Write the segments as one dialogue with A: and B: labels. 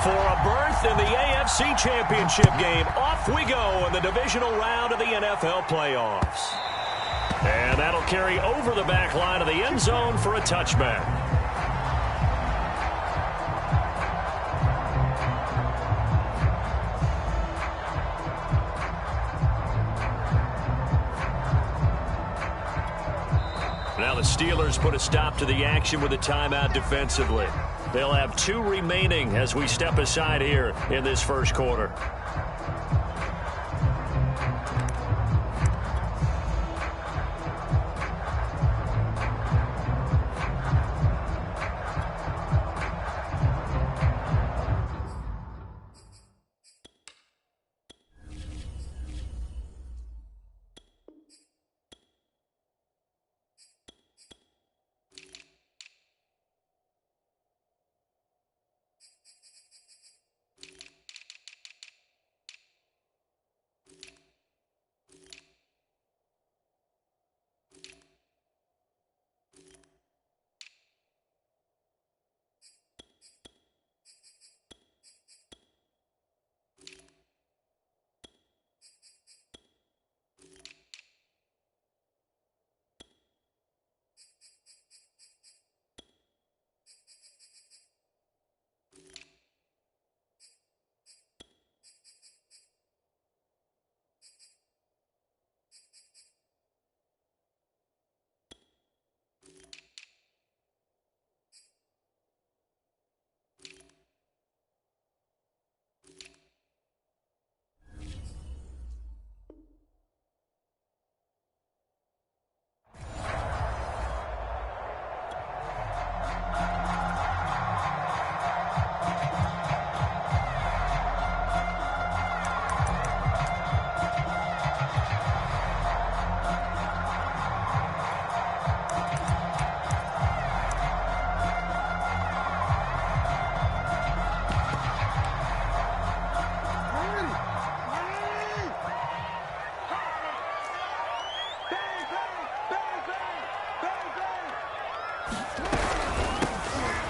A: for a berth in the AFC Championship game. Off we go in the divisional round of the NFL playoffs. And that'll carry over the back line of the end zone for a touchback. Now the Steelers put a stop to the action with a timeout defensively. They'll have 2 remaining as we step aside here in this first quarter.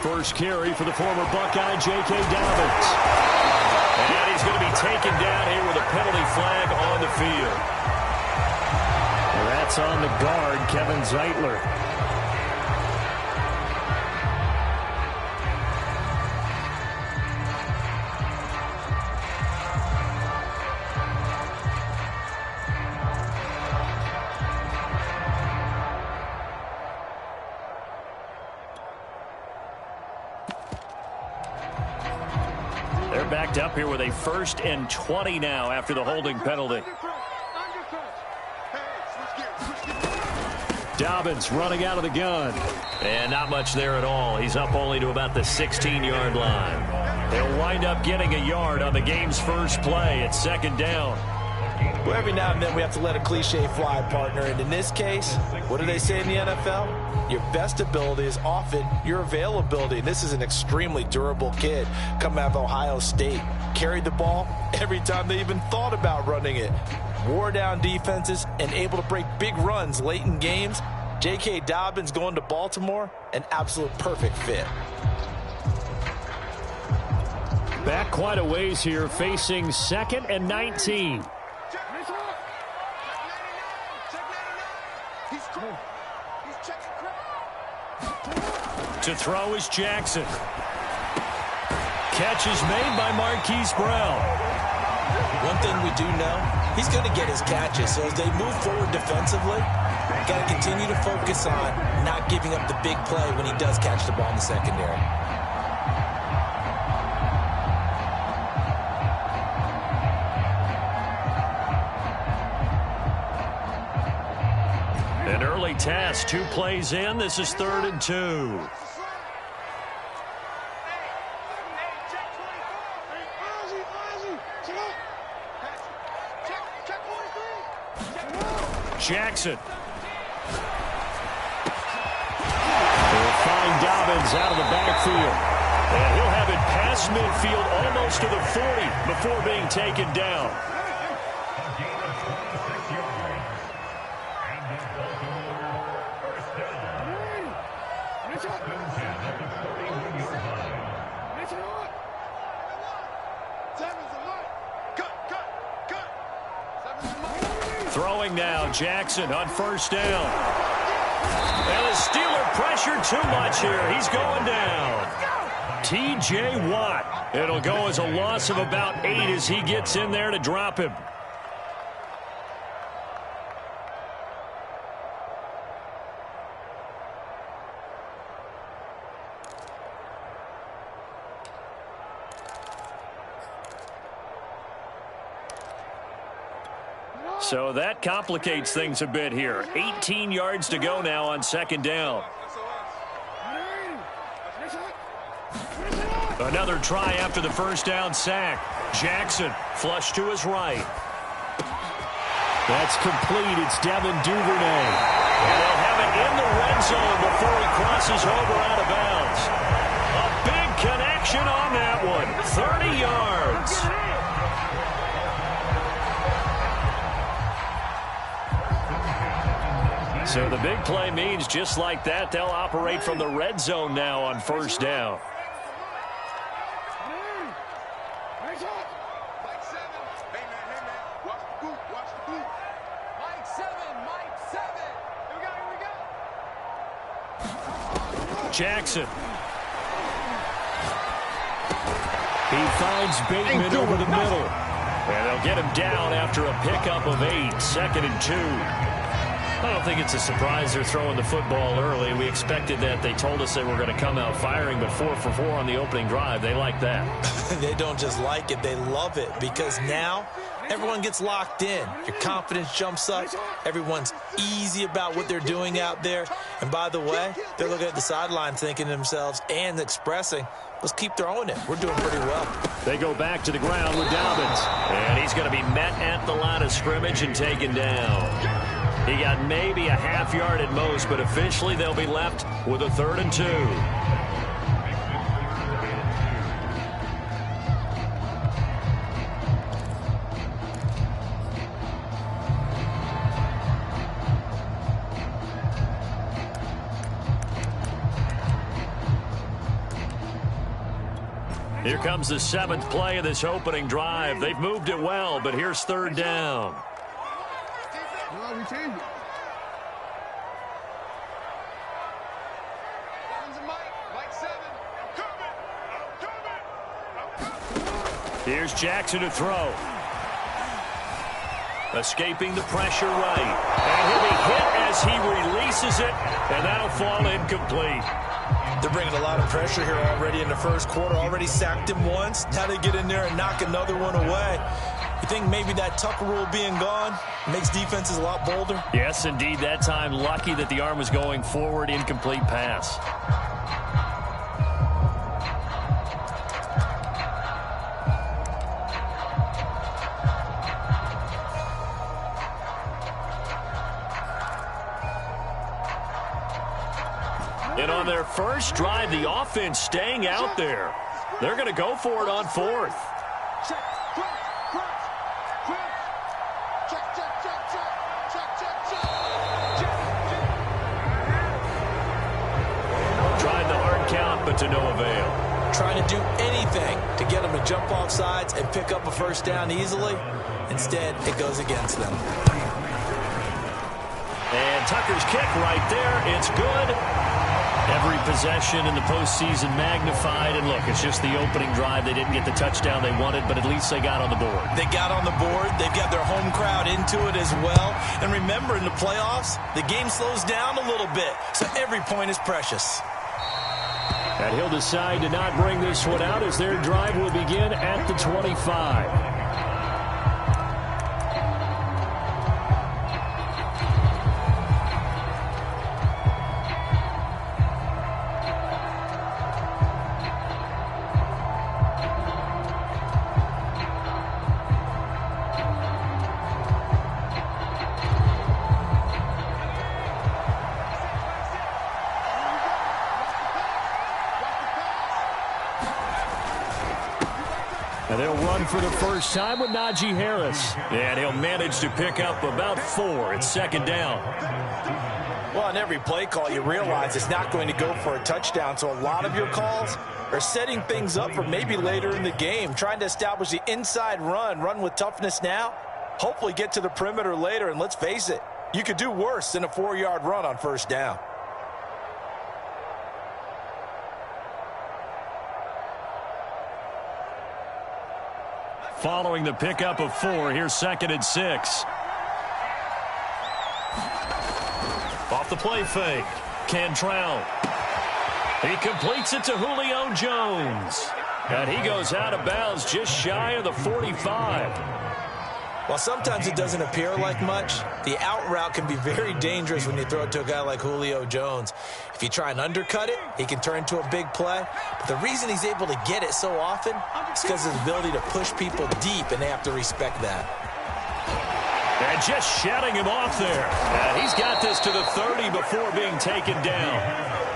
A: First carry for the former Buckeye, J.K. Dobbins. And he's going to be taken down here with a penalty flag on the field. That's on the guard, Kevin Zeitler. Backed up here with a 1st and 20 now after the holding penalty. Dobbins running out of the gun. And not much there at all. He's up only to about the 16-yard line. They'll wind up getting a yard on the game's first play. It's 2nd down.
B: Well, every now and then we have to let a cliche fly, partner. And in this case, what do they say in the NFL? Your best ability is often your availability. And this is an extremely durable kid coming out of Ohio State. Carried the ball every time they even thought about running it. Wore down defenses and able to break big runs late in games. J.K. Dobbins going to Baltimore, an absolute perfect fit.
A: Back quite a ways here, facing 2nd and 19. To throw is Jackson. Catch is made by Marquise Brown.
B: One thing we do know, he's going to get his catches. So as they move forward defensively, got to continue to focus on not giving up the big play when he does catch the ball in the secondary.
A: An early task, 2 plays in. This is 3rd and 2. Jackson. They'll find Dobbins out of the backfield. And he'll have it past midfield almost to the 40 before being taken down. Throwing now, Jackson on first down. And the Steeler pressure too much here. He's going down. T.J. Watt. It'll go as a loss of about 8 as he gets in there to drop him. So that complicates things a bit here. 18 yards to go now on second down. Another try after the first down sack. Jackson flush to his right. That's complete. It's Devin Duvernay. And they'll have it in the red zone before he crosses over out of bounds. A big connection on that one. 30 yards. So the big play means just like that, they'll operate from the red zone now on first down. Jackson. He finds Bateman over the middle. And they'll get him down after a pickup of 8, 2nd and 2. I don't think it's a surprise they're throwing the football early. We expected that. They told us they were going to come out firing, but 4 for 4 on the opening drive. They like that.
B: They don't just like it, they love it, because now everyone gets locked in. Your confidence jumps up. Everyone's easy about what they're doing out there. And by the way, they're looking at the sideline thinking to themselves and expressing, let's keep throwing it. We're doing pretty well.
A: They go back to the ground with Dobbins. And he's going to be met at the line of scrimmage and taken down. He got maybe a half yard at most, but officially they'll be left with a 3rd and 2. Here comes the 7th play of this opening drive. They've moved it well, but here's 3rd down.
C: We changed it.
A: Here's Jackson to throw. Escaping the pressure right. And he'll be hit as he releases it, and that'll fall incomplete.
B: They're bringing a lot of pressure here already in the first quarter. Already sacked him once. Now they get in there and knock another one away. You think maybe that Tucker rule being gone makes defenses a lot bolder?
A: Yes, indeed. That time, lucky that the arm was going forward. Incomplete pass. And on their first drive, the offense staying out there. They're going to go for it on 4th. Tried the hard count, but to no avail.
B: Trying to do anything to get them to jump off sides and pick up a first down easily. Instead, it goes against them.
A: And Tucker's kick right there. It's good. Every possession in the postseason magnified. And look, it's just the opening drive. They didn't get the touchdown they wanted, but at least they got on the board.
B: They got on the board. They've got their home crowd into it as well. And remember, in the playoffs, the game slows down a little bit. So every point is precious.
A: And he'll decide to not bring this one out as their drive will begin at the 25. And they'll run for the first time with Najee Harris. And he'll manage to pick up about 4. It's 2nd down.
B: Well, on every play call, you realize it's not going to go for a touchdown. So a lot of your calls are setting things up for maybe later in the game, trying to establish the inside run with toughness now. Hopefully get to the perimeter later, and let's face it, you could do worse than a 4-yard run on first down.
A: Following the pickup of 4, here's 2nd and 6. Off the play fake, Cantrell. He completes it to Julio Jones. And he goes out of bounds just shy of the 45.
B: While sometimes it doesn't appear like much, the out route can be very dangerous when you throw it to a guy like Julio Jones. If you try and undercut it, he can turn into a big play. But the reason he's able to get it so often is because of his ability to push people deep, and they have to respect that.
A: And just shutting him off there. And he's got this to the 30 before being taken down.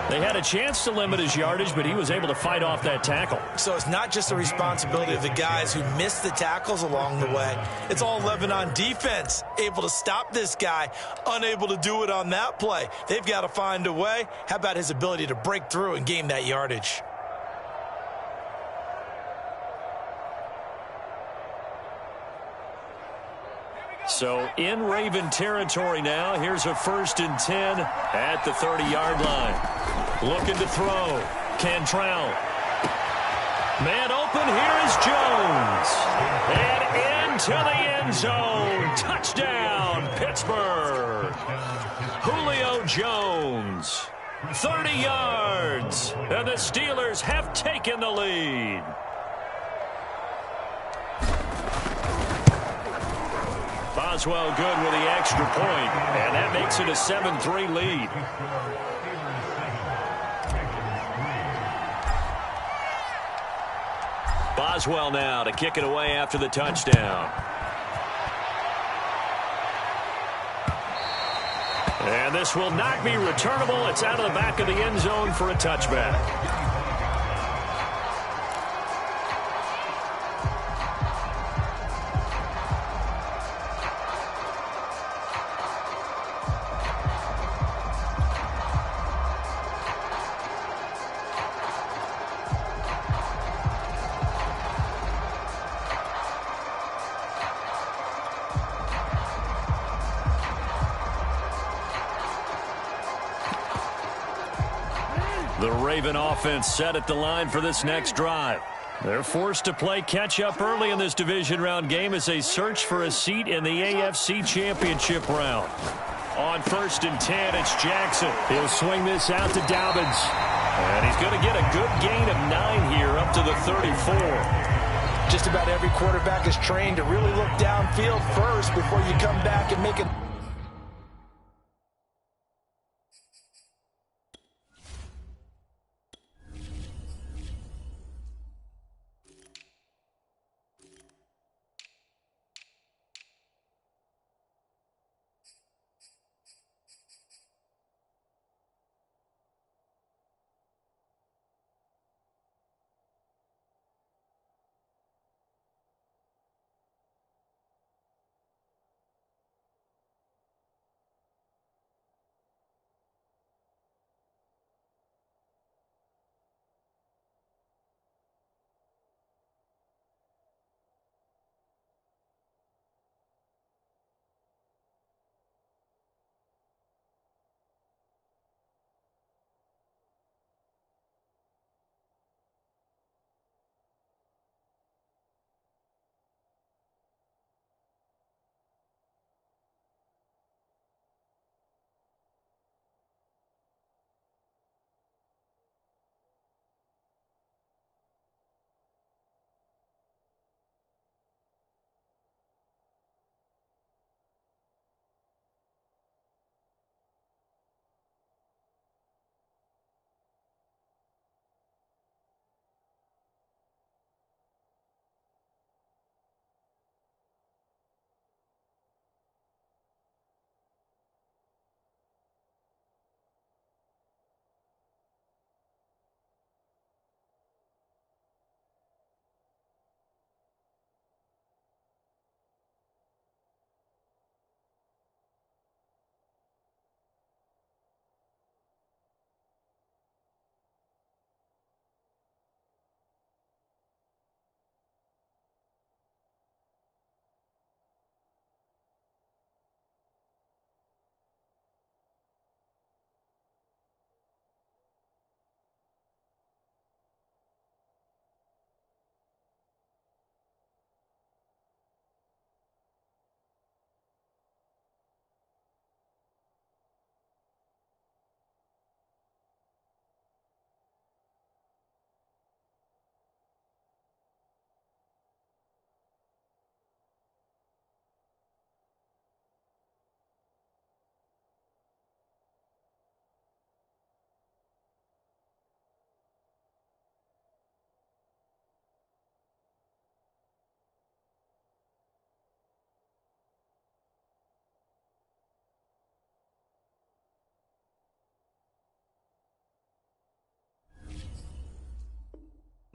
A: They had a chance to limit his yardage, but he was able to fight off that tackle.
B: So it's not just the responsibility of the guys who missed the tackles along the way. It's all Lebanon defense, able to stop this guy, unable to do it on that play. They've got to find a way. How about his ability to break through and gain that yardage?
A: So in Raven territory now. Here's a 1st and 10 at the 30-yard line. Looking to throw. Cantrell. Man open. Here is Jones. And into the end zone. Touchdown, Pittsburgh. Julio Jones. 30 yards. And the Steelers have taken the lead. Boswell good with the extra point, and that makes it a 7-3 lead. Boswell now to kick it away after the touchdown. And this will not be returnable. It's out of the back of the end zone for a touchback. The Raven offense set at the line for this next drive. They're forced to play catch-up early in this division round game as they search for a seat in the AFC Championship round. On 1st and 10, it's Jackson. He'll swing this out to Dobbins. And he's going to get a good gain of 9 here up to the 34.
B: Just about every quarterback is trained to really look downfield first before you come back and make it.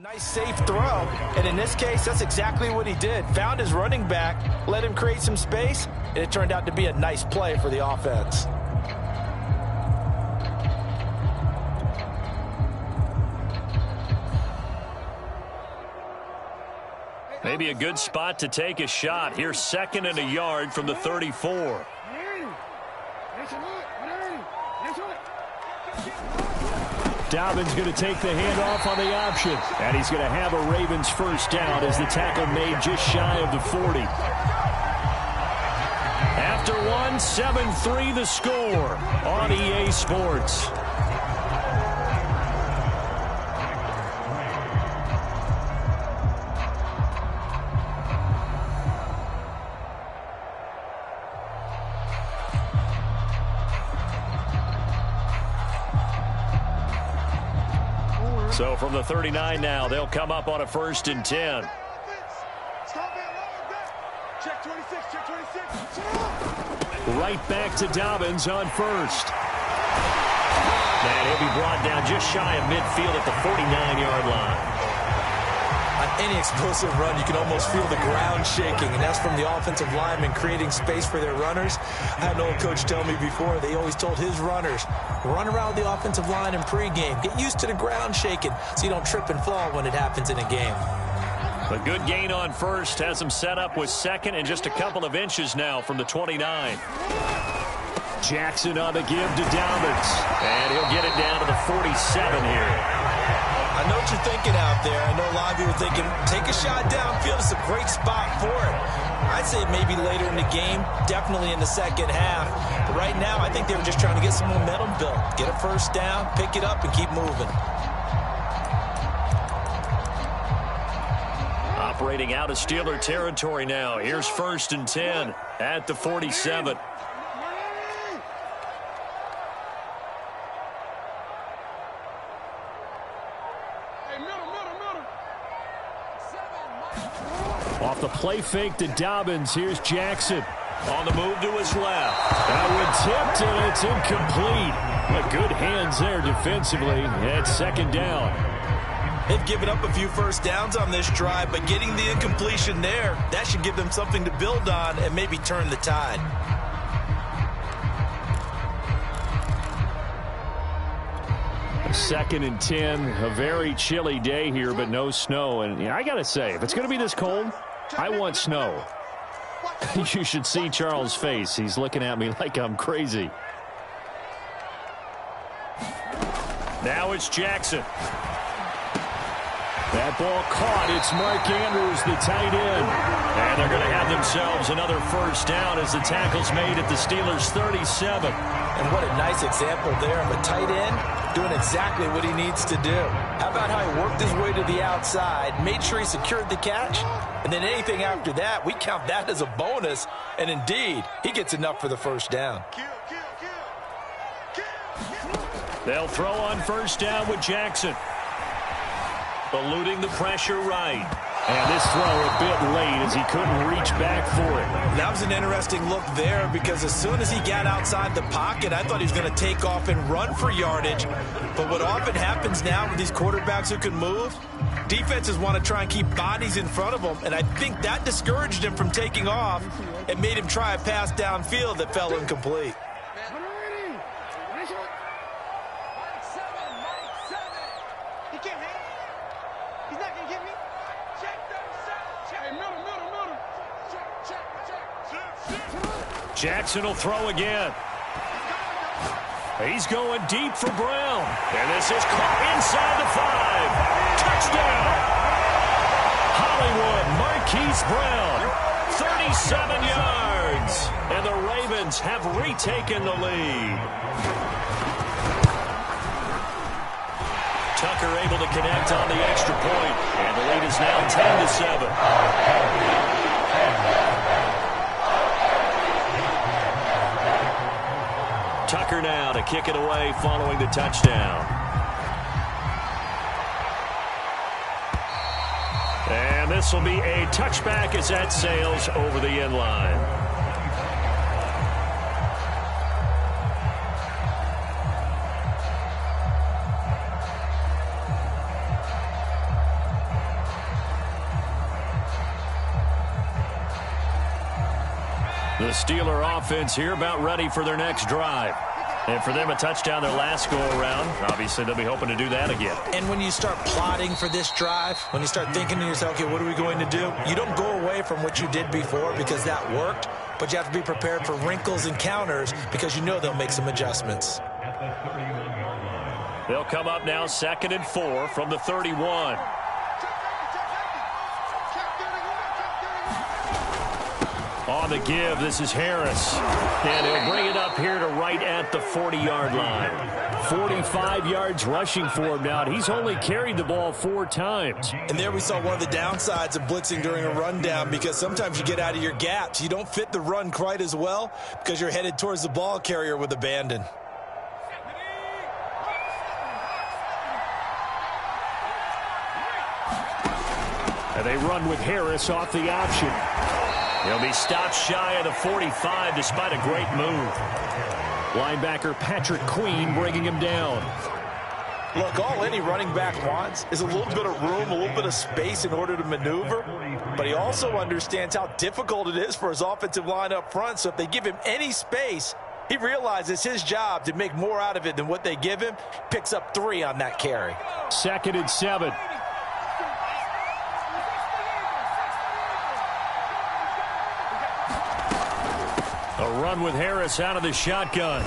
B: Nice safe throw, and in this case, that's exactly what he did. Found his running back, let him create some space, and it turned out to be a nice play for the offense.
A: Maybe a good spot to take a shot. Here's 2nd and a yard from the 34. Dobbins going to take the handoff on the option. And he's going to have a Ravens first down as the tackle made just shy of the 40. After one, 7-3 the score on EA Sports. So from the 39 now, they'll come up on a 1st and 10. Right back to Dobbins on 1st. And he'll be brought down just shy of midfield at the 49-yard line.
B: On any explosive run, you can almost feel the ground shaking, and that's from the offensive linemen creating space for their runners. I had an old coach tell me before, they always told his runners, run around the offensive line in pregame. Get used to the ground shaking so you don't trip and fall when it happens in a game.
A: A good gain on 1st has him set up with 2nd and just a couple of inches now from the 29. Jackson on the give to Dobbins. And he'll get it down to the 47 here.
B: I know what you're thinking out there. I know a lot of you are thinking, take a shot downfield. It's a great spot for it. I'd say maybe later in the game, definitely in the second half. But right now, I think they were just trying to get some momentum built. Get a first down, pick it up, and keep moving.
A: Operating out of Steeler territory now. Here's 1st and 10 at the 47. Off the play fake to Dobbins. Here's Jackson on the move to his left. That one tipped, and it's incomplete. But good hands there defensively. It's 2nd down.
B: They've given up a few first downs on this drive, but getting the incompletion there, that should give them something to build on and maybe turn the tide.
A: Second and 10, a very chilly day here, but no snow. And I got to say, if it's going to be this cold, I want snow. You should see Charles' face. He's looking at me like I'm crazy. Now it's Jackson. That ball caught. It's Mark Andrews, the tight end. And they're going to have themselves another first down as the tackle's made at the Steelers' 37.
B: And what a nice example there of a tight end doing exactly what he needs to do. How about how he worked his way to the outside, made sure he secured the catch, and then anything after that, we count that as a bonus. And indeed, he gets enough for the first down.
A: They'll throw on first down with Jackson. Eluding the pressure right. And this throw a bit late as he couldn't reach back for it.
B: That was an interesting look there because as soon as he got outside the pocket, I thought he was going to take off and run for yardage. But what often happens now with these quarterbacks who can move, defenses want to try and keep bodies in front of them. And I think that discouraged him from taking off and made him try a pass downfield that fell incomplete.
A: Jackson will throw again. He's going deep for Brown. And this is caught inside the 5. Touchdown! Hollywood Marquise Brown. 37 yards. And the Ravens have retaken the lead. Tucker able to connect on the extra point. And the lead is now 10-7. Tucker now to kick it away following the touchdown. And this will be a touchback as that sails over the end line. The Steeler offense here about ready for their next drive. And for them, a touchdown their last go-around. Obviously, they'll be hoping to do that again.
B: And when you start plotting for this drive, when you start thinking to yourself, okay, what are we going to do? You don't go away from what you did before because that worked, but you have to be prepared for wrinkles and counters because you know they'll make some adjustments.
A: They'll come up now 2nd and 4 from the 31. On the give, this is Harris. And he'll bring it up here to right at the 40-yard line. 45 yards rushing for him now. And he's only carried the ball 4 times.
B: And there we saw one of the downsides of blitzing during a rundown because sometimes you get out of your gaps. You don't fit the run quite as well because you're headed towards the ball carrier with abandon.
A: And they run with Harris off the option. He'll be stopped shy of the 45 despite a great move. Linebacker Patrick Queen bringing him down.
B: Look, all any running back wants is a little bit of room, a little bit of space in order to maneuver. But he also understands how difficult it is for his offensive line up front. So if they give him any space, he realizes his job to make more out of it than what they give him. Picks up 3 on that carry.
A: 2nd and 7. A run with Harris out of the shotgun.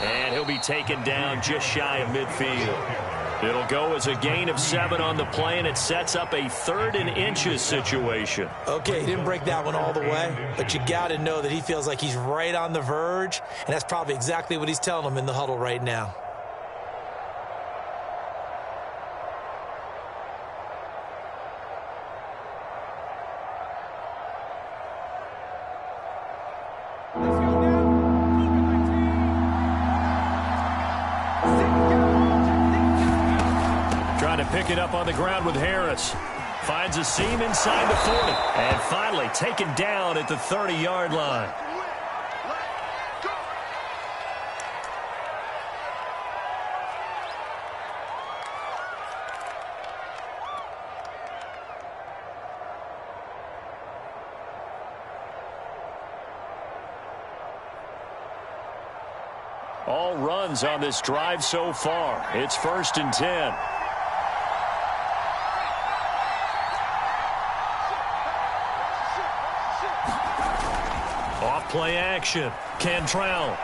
A: And he'll be taken down just shy of midfield. It'll go as a gain of 7 on the play, and it sets up a 3rd and inches situation.
B: Okay, he didn't break that one all the way, but you got to know that he feels like he's right on the verge, and that's probably exactly what he's telling them in the huddle right now.
A: Pick it up on the ground with Harris. Finds a seam inside the 40. And finally taken down at the 30-yard line. All runs on this drive so far. It's 1st and 10. Play action. Cantrell.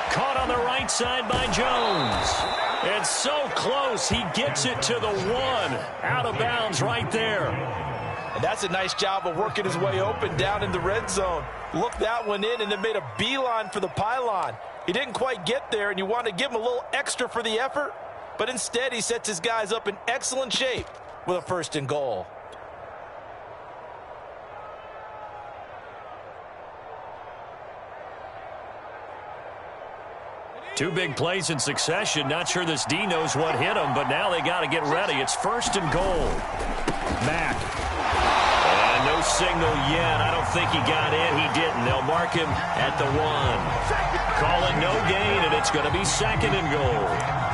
A: Caught on the right side by Jones. It's so close. He gets it to the 1. Out of bounds right there.
B: And that's a nice job of working his way open down in the red zone. Looked that one in and then made a beeline for the pylon. He didn't quite get there, and you want to give him a little extra for the effort. But instead, he sets his guys up in excellent shape with a 1st and goal.
A: Two big plays in succession. Not sure this D knows what hit him, but now they got to get ready. It's 1st and goal. Mack. And no signal yet. I don't think he got in. He didn't. They'll mark him at the 1. Call it no gain, and it's going to be 2nd and goal.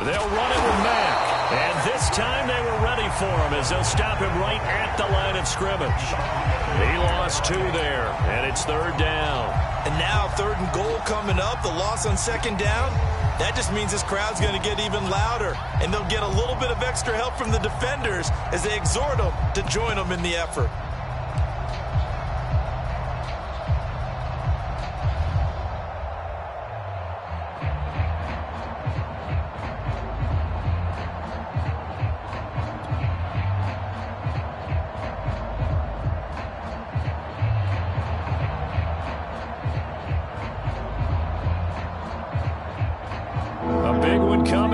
A: They'll run it with Mack. And this time they were ready for him as they'll stop him right at the line of scrimmage. He lost 2 there, and it's 3rd down.
B: And now 3rd and goal coming up. The loss on 2nd down. That just means this crowd's going to get even louder. And they'll get a little bit of extra help from the defenders as they exhort them to join them in the effort.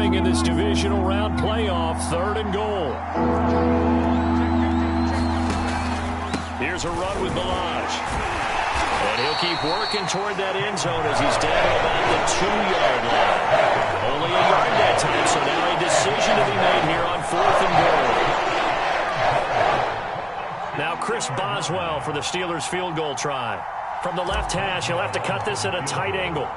A: coming in this divisional round playoff. 3rd and goal. Here's a run with Balaj. And he'll keep working toward that end zone as he's down about the 2-yard line. Only a yard that time, so now a decision to be made here on 4th and goal. Now Chris Boswell for the Steelers field goal try. From the left hash, he'll have to cut this at a tight angle.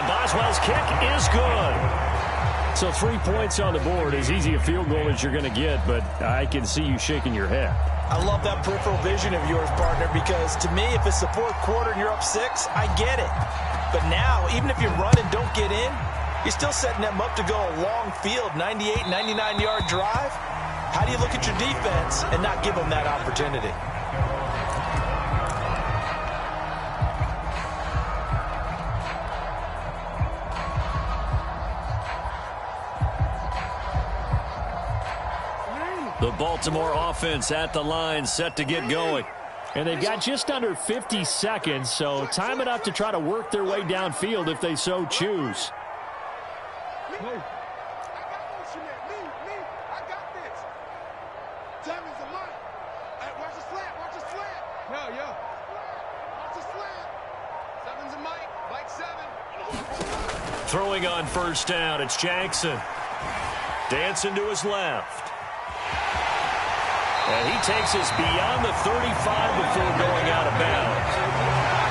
A: Boswell's kick is good. So 3 points on the board, as easy a field goal as you're going to get, but I can see you shaking your head.
B: I love that peripheral vision of yours, partner, because to me, if it's the 4th quarter and you're up 6, I get it. But now, even if you run and don't get in, you're still setting them up to go a long field, 98, 99-yard drive. How do you look at your defense and not give them that opportunity?
A: The Baltimore offense at the line, set to get going.
D: And they've got just under 50 seconds, so time enough to try to work their way downfield if they so choose.
A: Throwing on 1st down, it's Jackson. Dancing to his left. And he takes us beyond the 35 before going out of bounds.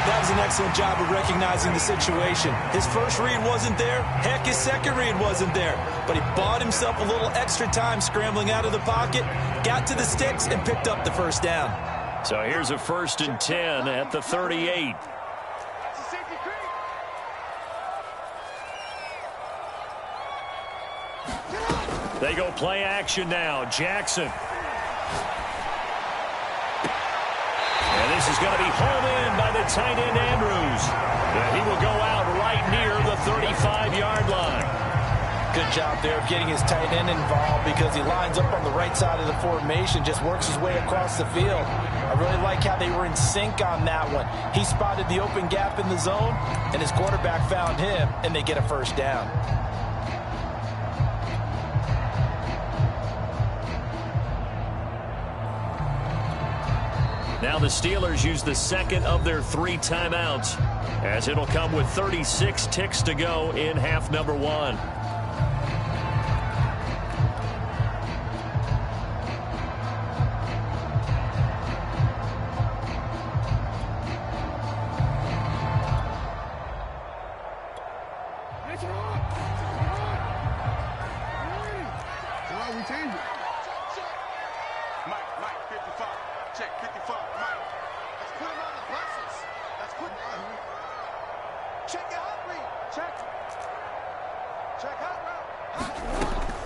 B: That was an excellent job of recognizing the situation. His first read wasn't there. Heck, his second read wasn't there. But he bought himself a little extra time scrambling out of the pocket, got to the sticks, and picked up the 1st down.
A: So here's a 1st and 10 at the 38. They go play action now. Jackson. And this is going to be hauled in by the tight end Andrews. And he will go out right near the 35-yard line.
B: Good job there of getting his tight end involved because he lines up on the right side of the formation, just works his way across the field. I really like how they were in sync on that one. He spotted the open gap in the zone, and his quarterback found him, and they get a 1st down.
A: Now the Steelers use the 2nd of their 3 timeouts, as it'll come with 36 ticks to go in half number 1.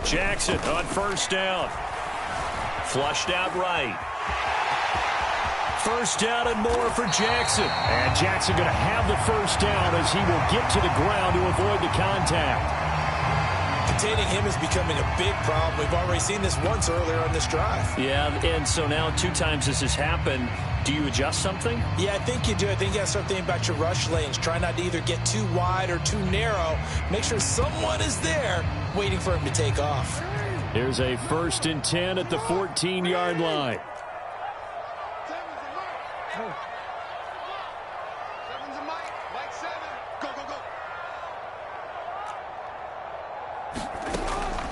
A: Jackson on 1st down. Flushed out right. 1st down and more for Jackson.
D: And Jackson going to have the 1st down as he will get to the ground to avoid the contact.
B: Containing him is becoming a big problem. We've already seen this once earlier on this drive.
A: Yeah, and so now 2 times this has happened. Do you adjust something?
B: Yeah, I think you do. I think you got to start thinking about your rush lanes. Try not to either get too wide or too narrow. Make sure someone is there waiting for him to take off.
D: Here's a 1st and 10 at the 14-yard line.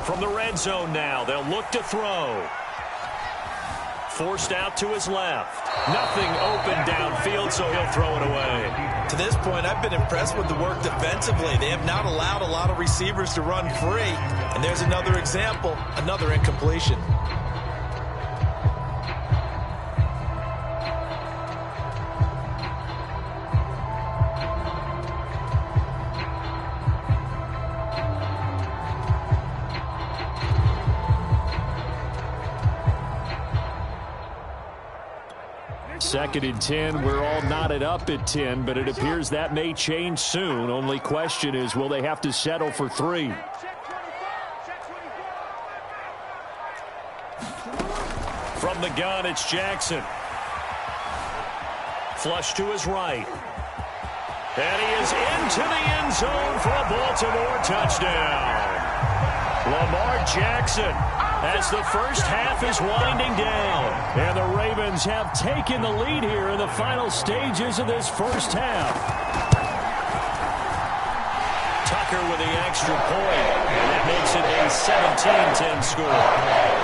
A: From the red zone now, they'll look to throw. Forced out to his left. Nothing open downfield, so he'll throw it away.
B: To this point, I've been impressed with the work defensively. They have not allowed a lot of receivers to run free. And there's another example, another incompletion.
D: Second and 10. We're all knotted up at 10, but it appears that may change soon. Only question is, will they have to settle for 3?
A: From the gun, it's Jackson. Flush to his right. And he is into the end zone for a Baltimore touchdown. Lamar Jackson, as the first half is winding down. And the Ravens have taken the lead here in the final stages of this first half. Tucker with the extra point, and that makes it a 17-10 score.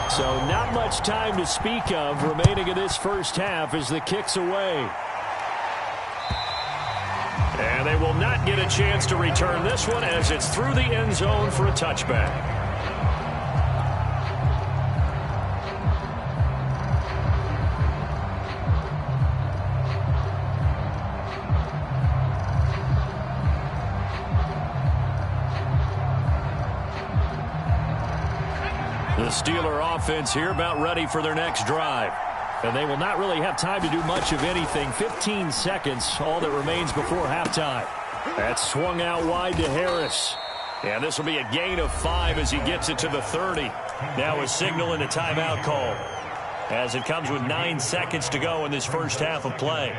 A: So not much time to speak of remaining in this first half as the kick's away. And they will not get a chance to return this one as it's through the end zone for a touchback. The Steeler offense here about ready for their next drive. And they will not really have time to do much of anything. 15 seconds, all that remains before halftime. That's swung out wide to Harris. And this will be a gain of 5 as he gets it to the 30. Now a signal and a timeout call, as it comes with 9 seconds to go in this first half of play.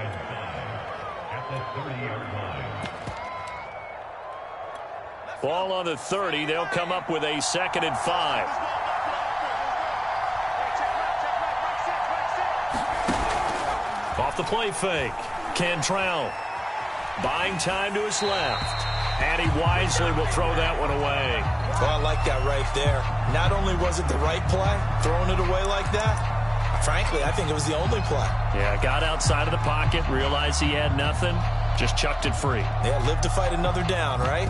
A: Ball on the 30. They'll come up with a 2nd and 5. Off the play fake. Cantrell buying time to his left. And he wisely will throw that one away.
B: Well, I like that right there. Not only was it the right play, throwing it away like that, frankly, I think it was the only play.
A: Yeah, got outside of the pocket, realized he had nothing, just chucked it free.
B: Yeah, live to fight another down, right?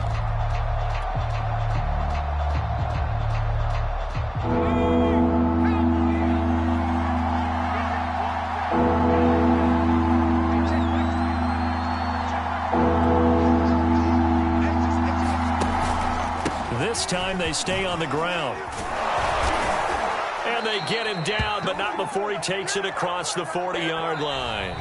A: This time they stay on the ground. And they get him down, but not before he takes it across the 40-yard line.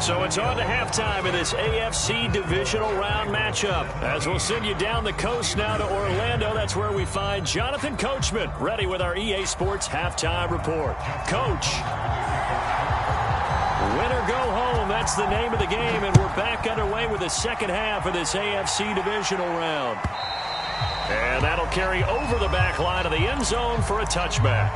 A: So it's on to halftime in this AFC divisional round matchup. As we'll send you down the coast now to Orlando. That's where we find Jonathan Coachman, ready with our EA Sports halftime report. Coach. Win or go home, that's the name of the game, and we're back underway with the second half of this AFC divisional round. And that'll carry over the back line of the end zone for a touchback.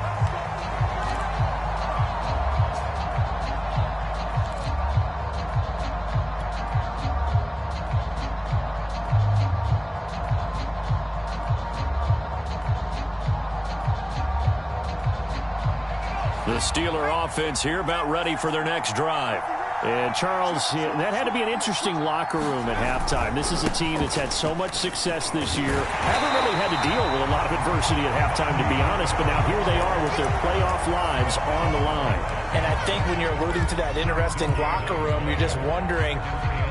A: The Steeler offense here about ready for their next drive. And, Charles, that had to be an interesting locker room at halftime. This is a team that's had so much success this year. Haven't really had to deal with a lot of adversity at halftime, to be honest, but now here they are with their playoff lives on the line.
B: And I think when you're alluding to that interesting locker room, you're just wondering,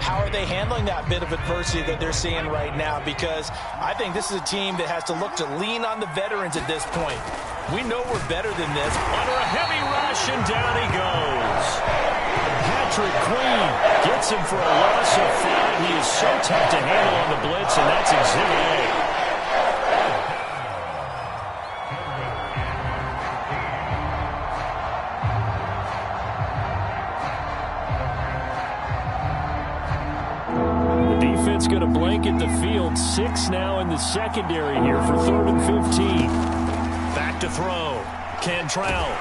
B: how are they handling that bit of adversity that they're seeing right now? Because I think this is a team that has to look to lean on the veterans at this point. We know we're better than this.
A: Under a heavy rush, and down he goes. Patrick Queen gets him for a loss of 5. He is so tough to handle on the blitz, and that's Exhibit A. The defense going to blanket the field. 6 now in the secondary here for 3rd and 15. Back to throw. Cantrell.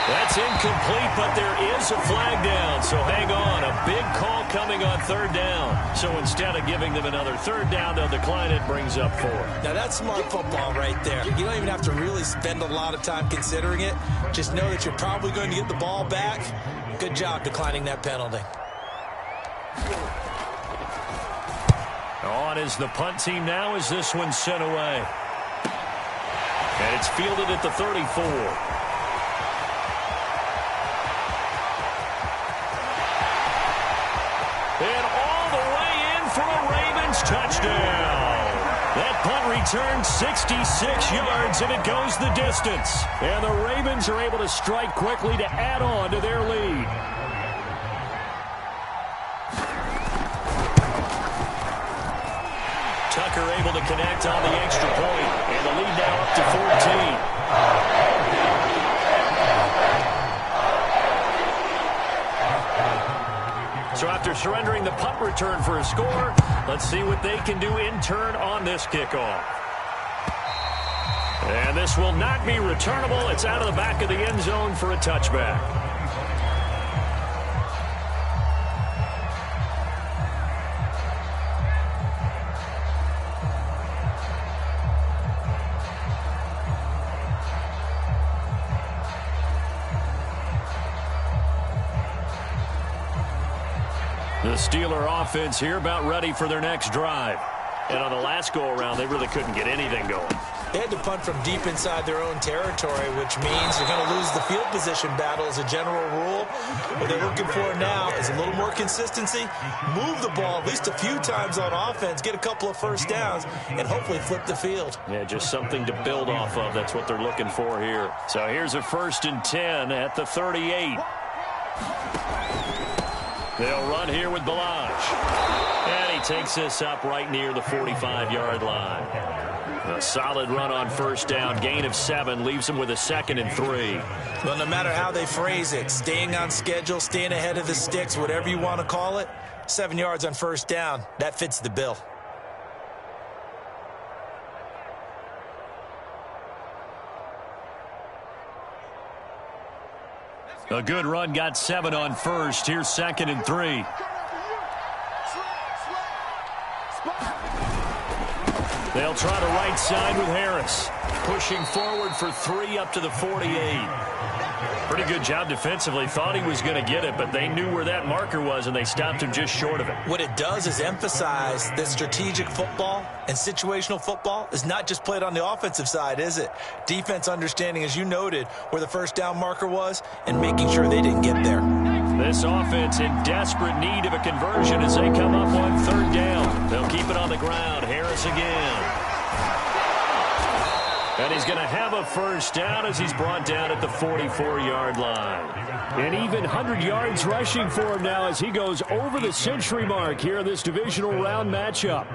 A: That's incomplete, but there is a flag down, so hang on. A big call coming on 3rd down. So instead of giving them another 3rd down, they'll decline it, brings up 4.
B: Now that's smart football right there. You don't even have to really spend a lot of time considering it. Just know that you're probably going to get the ball back. Good job declining that penalty.
A: On is the punt team now as this one's sent away. And it's fielded at the 34. And all the way in for a Ravens touchdown. That punt returned 66 yards, and it goes the distance. And the Ravens are able to strike quickly to add on to their lead. blocker able to connect on the extra point, and the lead now up to 14. So after surrendering the punt return for a score, let's see what they can do in turn on this kickoff. And this will not be returnable. It's out of the back of the end zone for a touchback. The Steeler offense here about ready for their next drive. And on the last go-around, they really couldn't get anything going.
B: They had to punt from deep inside their own territory, which means you're going to lose the field position battle as a general rule. What they're looking for now is a little more consistency, move the ball at least a few times on offense, get a couple of first downs, and hopefully flip the field.
A: Yeah, just something to build off of. That's what they're looking for here. So here's a 1st and 10 at the 38. They'll run here with Balaj. And he takes this up right near the 45-yard line. A solid run on 1st down. Gain of 7 leaves him with a 2nd and 3.
B: Well, no matter how they phrase it, staying on schedule, staying ahead of the sticks, whatever you want to call it, 7 yards on 1st down, that fits the bill.
A: A good run, got 7 on 1st. Here's 2nd and 3. They'll try to right side with Harris. Pushing forward for 3 up to the 48. Pretty good job defensively. Thought he was going to get it, but they knew where that marker was, and they stopped him just short of it.
B: What it does is emphasize that strategic football and situational football is not just played on the offensive side, is it? Defense understanding, as you noted, where the 1st down marker was and making sure they didn't get there.
A: This offense in desperate need of a conversion as they come up on 3rd down. They'll keep it on the ground. Harris again. And he's going to have a 1st down as he's brought down at the 44-yard line.
D: And even 100 yards rushing for him now as he goes over the century mark here in this divisional round matchup.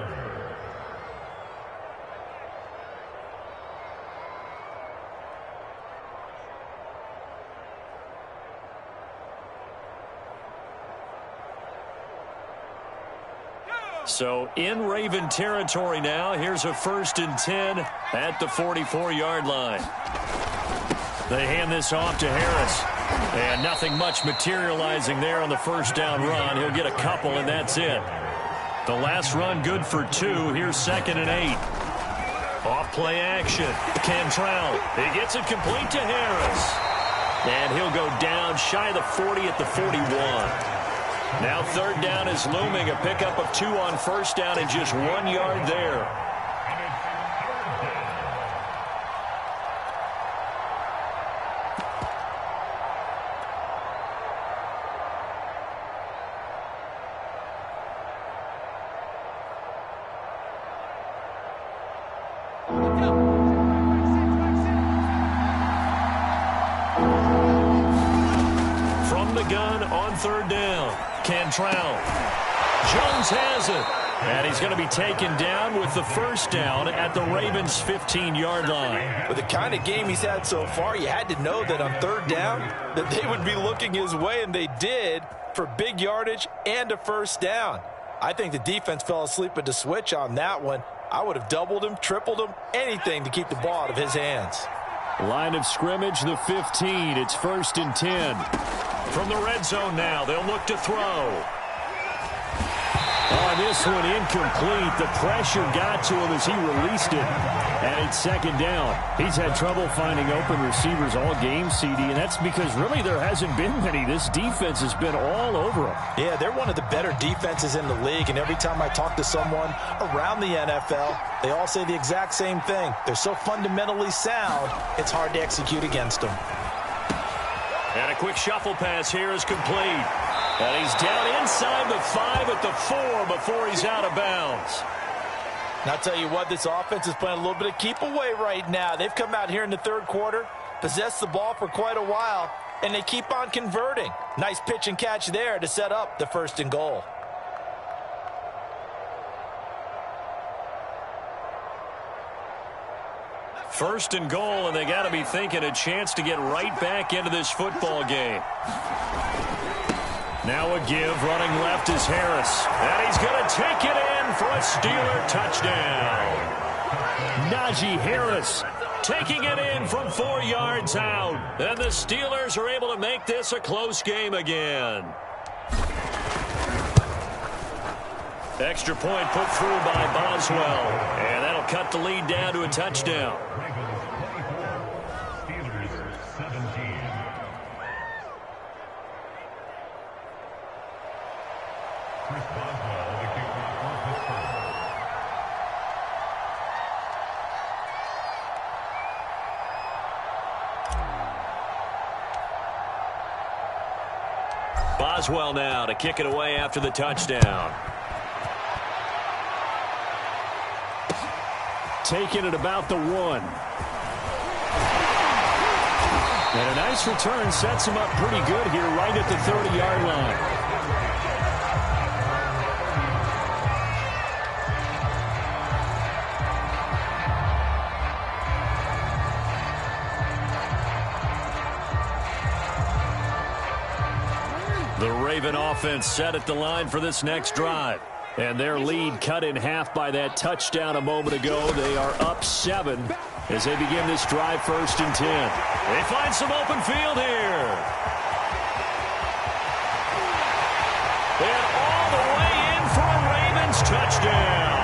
A: So in Raven territory now. Here's a 1st and 10 at the 44-yard line. They hand this off to Harris. And nothing much materializing there on the 1st down run. He'll get a couple, and that's it. The last run good for 2. Here's 2nd and 8. Off play action. Cantrell. He gets it complete to Harris. And he'll go down shy of the 40 at the 41. Now 3rd down is looming. A pickup of 2 on 1st down and just 1 yard there. From the gun on 3rd down. Cantrell. Jones has it. And he's going to be taken down with the 1st down at the Ravens' 15-yard line.
B: With the kind of game he's had so far, you had to know that on 3rd down that they would be looking his way, and they did, for big yardage and a 1st down. I think the defense fell asleep at the switch on that one. I would have doubled him, tripled him, anything to keep the ball out of his hands.
D: Line of scrimmage, the 15. It's 1st and 10.
A: From the red zone now, they'll look to throw.
D: Oh, this one incomplete. The pressure got to him as he released it. And it's 2nd down. He's had trouble finding open receivers all game, CD, and that's because really there hasn't been many. This defense has been all over him.
B: Yeah, they're one of the better defenses in the league, and every time I talk to someone around the NFL, they all say the exact same thing. They're so fundamentally sound, it's hard to execute against them.
A: And a quick shuffle pass here is complete. And he's down inside the 5 at the 4 before he's out of bounds.
B: And I'll tell you what, this offense is playing a little bit of keep away right now. They've come out here in the 3rd quarter, possessed the ball for quite a while, and they keep on converting. Nice pitch and catch there to set up the 1st and goal.
A: First and goal, and they got to be thinking a chance to get right back into this football game. Now a give, running left is Harris. And he's going to take it in for a Steeler touchdown. Najee Harris taking it in from 4 yards out. And the Steelers are able to make this a close game again. Extra point put through by Boswell. And that'll cut the lead down to a touchdown. Boswell now to kick it away after the touchdown. Taking it about the 1. And a nice return sets him up pretty good here right at the 30-yard line. The Raven offense set at the line for this next drive. And their lead cut in half by that touchdown a moment ago. They are up 7 as they begin this drive, 1st and 10. They find some open field here. And all the way in for a Ravens touchdown.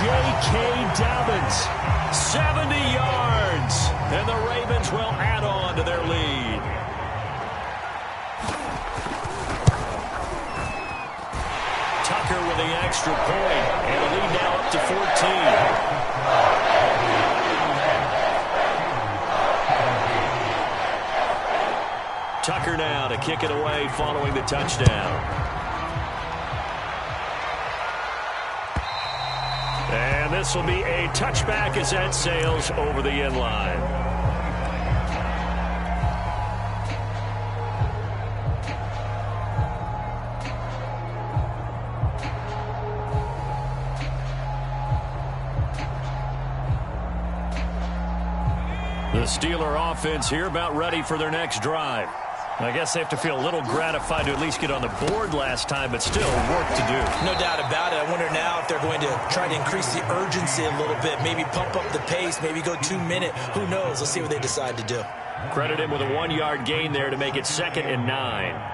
A: J.K. Dobbins, 70 yards. And the Ravens will add on to their lead. Tucker with the extra point, and the lead now up to 14. Tucker now to kick it away following the touchdown. And this will be a touchback as that sails over the end line. The Steeler offense here about ready for their next drive. I guess they have to feel a little gratified to at least get on the board last time, but still work to do.
B: No doubt about it. I wonder now if they're going to try to increase the urgency a little bit, maybe pump up the pace, maybe go 2-minute. Who knows? Let's see what they decide to do.
A: Credit him with a 1-yard gain there to make it 2nd and 9.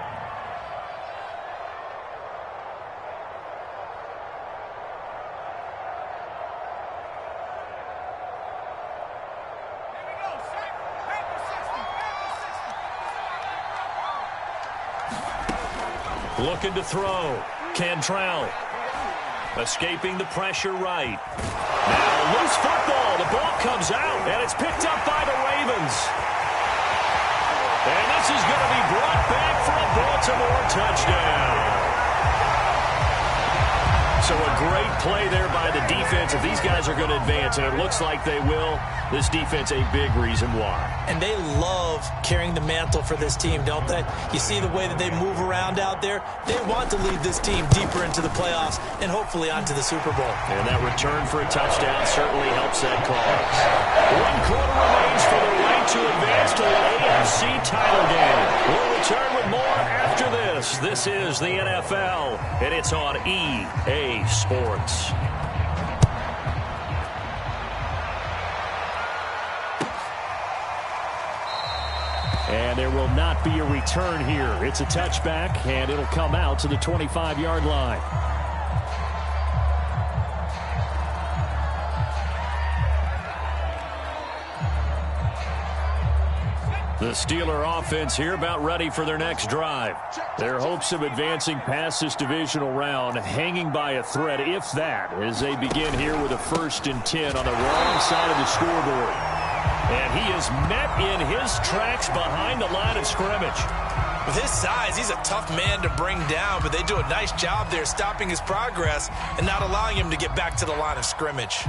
A: Looking to throw. Cantrell. Escaping the pressure right. Now loose football. The ball comes out, and it's picked up by the Ravens. And this is going to be brought back for a Baltimore touchdown. So a great play there by the defense. If these guys are going to advance, and it looks like they will, this defense a big reason why.
B: And they love carrying the mantle for this team, don't they? You see the way that they move around out there? They want to lead this team deeper into the playoffs and hopefully onto the Super Bowl.
A: And that return for a touchdown certainly helps that cause. 1 quarter remains for the right to advance to the AFC title game. We'll return with more after this. This is the NFL, and it's on EA Sports. And there will not be a return here. It's a touchback, and it'll come out to the 25-yard line. The Steeler offense here about ready for their next drive. Their hopes of advancing past this divisional round hanging by a thread, if that, as they begin here with a 1st and 10 on the wrong side of the scoreboard. And he is met in his tracks behind the line of scrimmage.
B: With his size, he's a tough man to bring down, but they do a nice job there stopping his progress and not allowing him to get back to the line of scrimmage.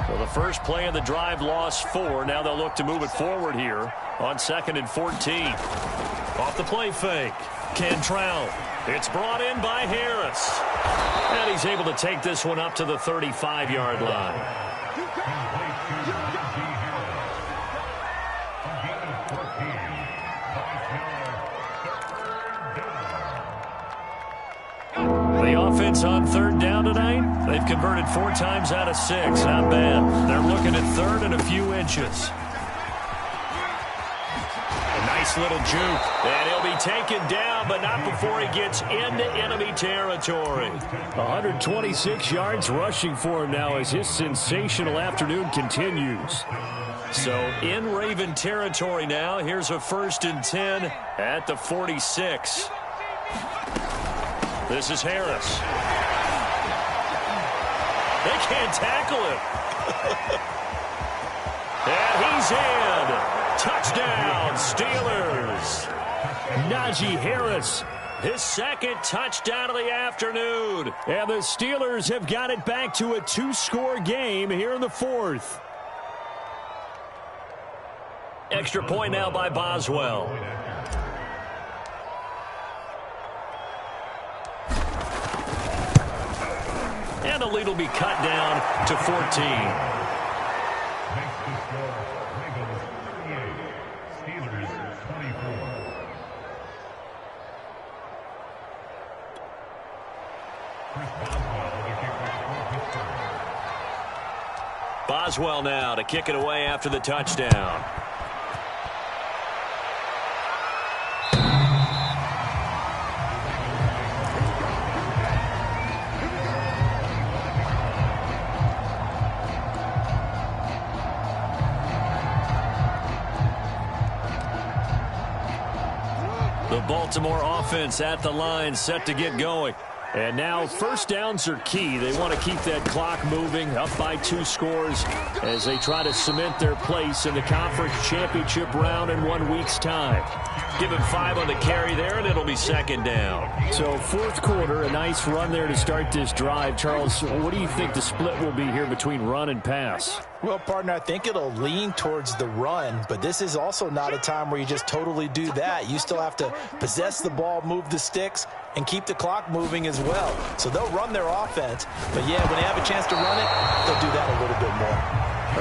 A: Well, the first play of the drive lost 4. Now they'll look to move it forward here on 2nd and 14. Off the play fake. Cantrell. It's brought in by Harris. And he's able to take this one up to the 35-yard line. The offense on third down tonight, they've converted 4 times out of 6. Not bad. They're looking at third and a few inches. A nice little juke. And he'll be taken down, but not before he gets into enemy territory.
D: 126 yards rushing for him now as his sensational afternoon continues.
A: So in Raven territory now. Here's a 1st and 10 at the 46. This is Harris. They can't tackle him. And he's in. Touchdown, Steelers.
D: Najee Harris,
A: his 2nd touchdown of the afternoon.
D: And the Steelers have got it back to a 2-score game here in the 4th.
A: Extra point now by Boswell. And the lead will be cut down to 14. Boswell now to kick it away after the touchdown. The Baltimore offense at the line, set to get going.
D: And now 1st downs are key. They want to keep that clock moving, up by 2 scores as they try to cement their place in the conference championship round in 1 week's time.
A: Give him 5 on the carry there, and it'll be 2nd down.
D: So 4th quarter, a nice run there to start this drive. Charles, what do you think the split will be here between run and pass?
B: Well, partner, I think it'll lean towards the run, but this is also not a time where you just totally do that. You still have to possess the ball, move the sticks, and keep the clock moving as well. So they'll run their offense, but yeah, when they have a chance to run it, they'll do that a little bit more.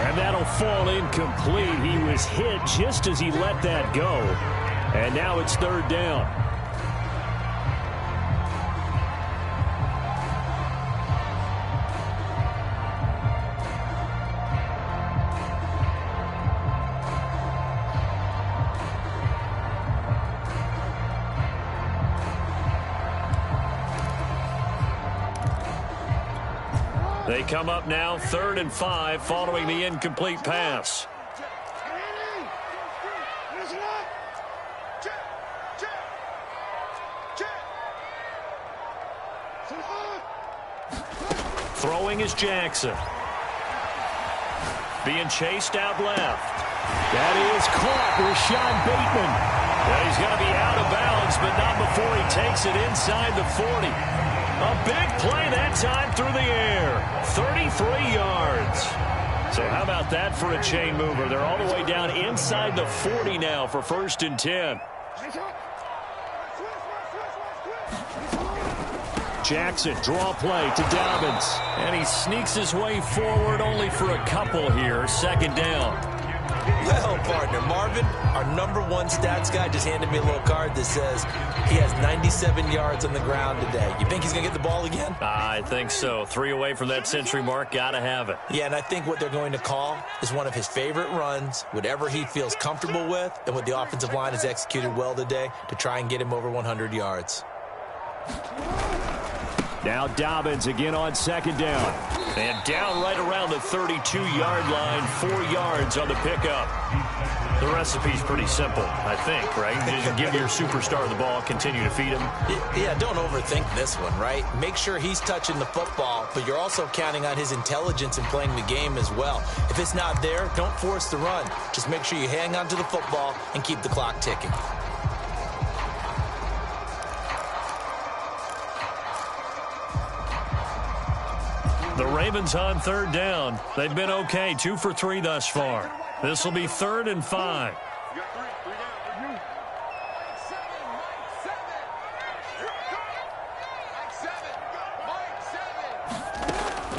D: And that'll fall incomplete. He was hit just as he let that go. And now it's 3rd down.
A: They come up now 3rd and 5 following the incomplete pass. Throwing is Jackson. Being chased out left.
D: That is caught. Rashad Bateman.
A: Well, he's going to be out of bounds, but not before he takes it inside the 40. A big play that time through the air. 33 yards. So how about that for a chain mover? They're all the way down inside the 40 now for 1st and 10.
D: Jackson, draw play to Dobbins.
A: And he sneaks his way forward only for a couple here. 2nd down.
B: Well, partner, Marvin, our #1 stats guy just handed me a little card that says he has 97 yards on the ground today. You think he's going to get the ball again?
A: I think so. 3 away from that century mark. Got to have it.
B: Yeah, and I think what they're going to call is one of his favorite runs, whatever he feels comfortable with, and what the offensive line has executed well today to try and get him over 100 yards.
D: Now Dobbins again on 2nd down.
A: And down right around the 32-yard line, 4 yards on the pickup. The recipe's pretty simple, I think, right? Just give your superstar the ball, continue to feed him.
B: Yeah, don't overthink this one, right? Make sure he's touching the football, but you're also counting on his intelligence in playing the game as well. If it's not there, don't force the run. Just make sure you hang on to the football and keep the clock ticking.
A: The Ravens on 3rd down. They've been okay, 2 for 3 thus far. This will be 3rd and 5.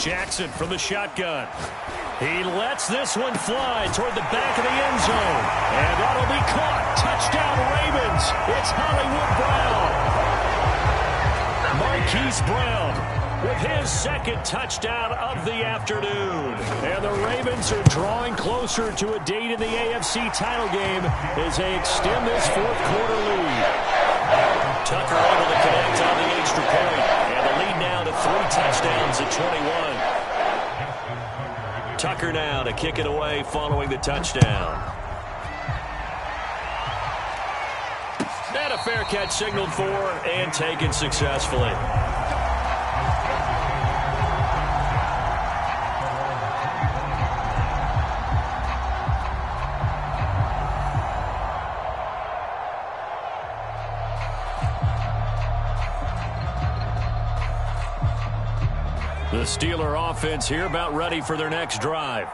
A: Jackson from the shotgun. He lets this one fly toward the back of the end zone. And that'll be caught. Touchdown, Ravens. It's Hollywood Brown. Marquise Brown with his second touchdown of the afternoon. And the Ravens are drawing closer to a date in the AFC title game as they extend this fourth-quarter lead. Tucker able to connect on the extra point. And the lead now to 3 touchdowns at 21. Tucker now to kick it away following the touchdown. And a fair catch signaled for and taken successfully. The Steeler offense here about ready for their next drive.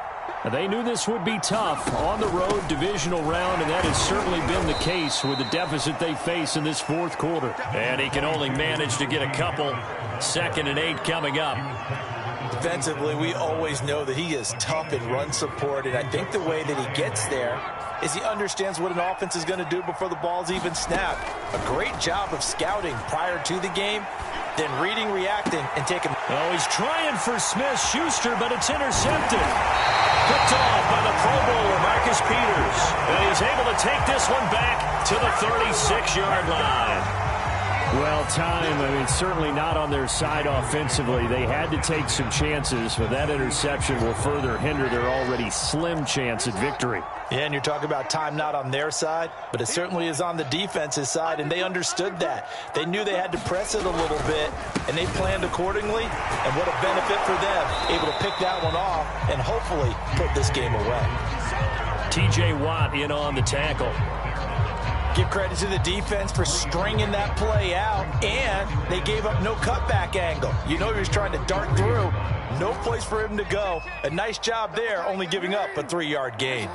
A: They knew this would be tough on the road divisional round, and that has certainly been the case with the deficit they face in this fourth quarter. And he can only manage to get a couple. 2nd and 8 coming up.
B: Defensively, we always know that he is tough in run support, and I think the way that he gets there is he understands what an offense is going to do before the ball's even snapped. A great job of scouting prior to the game, then reading, reacting, and taking.
A: Oh, he's trying for Smith-Schuster, but it's intercepted. Picked off by the Pro Bowler, Marcus Peters. And he's able to take this one back to the 36-yard line.
D: Well, certainly not on their side offensively. They had to take some chances, but that interception will further hinder their already slim chance at victory.
B: Yeah, and you're talking about time not on their side, but it certainly is on the defense's side, and they understood that. They knew they had to press it a little bit, and they planned accordingly, and what a benefit for them, able to pick that one off and hopefully put this game away.
A: T.J. Watt in on the tackle.
B: Give credit to the defense for stringing that play out, and they gave up no cutback angle. You know he was trying to dart through. No place for him to go. A nice job there, only giving up a 3-yard gain.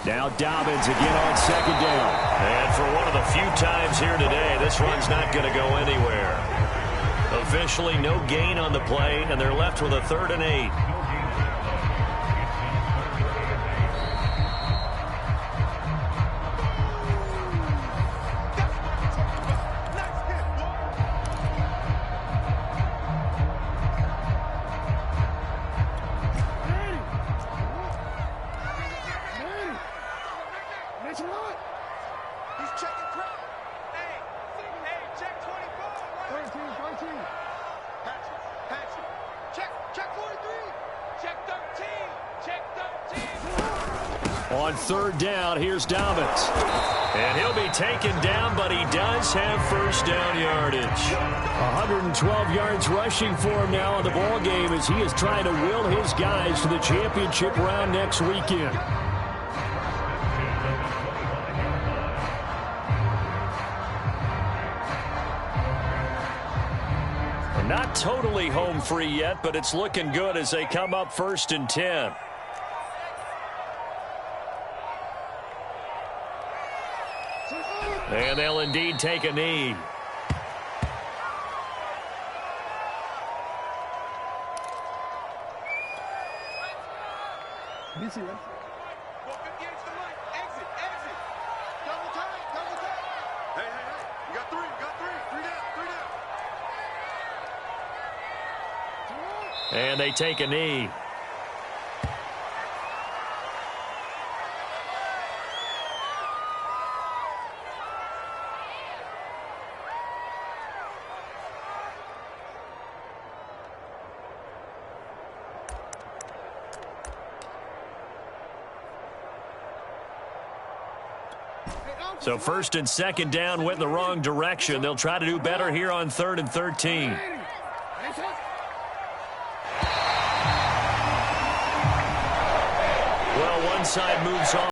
D: Now Dobbins again on 2nd down.
A: And for one of the few times here today, this run's not going to go anywhere. Officially no gain on the play, and they're left with a 3rd and 8.
D: On 3rd down, here's Dobbins.
A: And he'll be taken down, but he does have first down yardage.
D: 112 yards rushing for him now in the ball game as he is trying to will his guys to the championship round next weekend.
A: Not totally home free yet, but it's looking good as they come up 1st and 10. And they'll indeed take a knee. And they take a knee. So 1st and 2nd down went the wrong direction. They'll try to do better here on 3rd and 13. Well, one side moves on.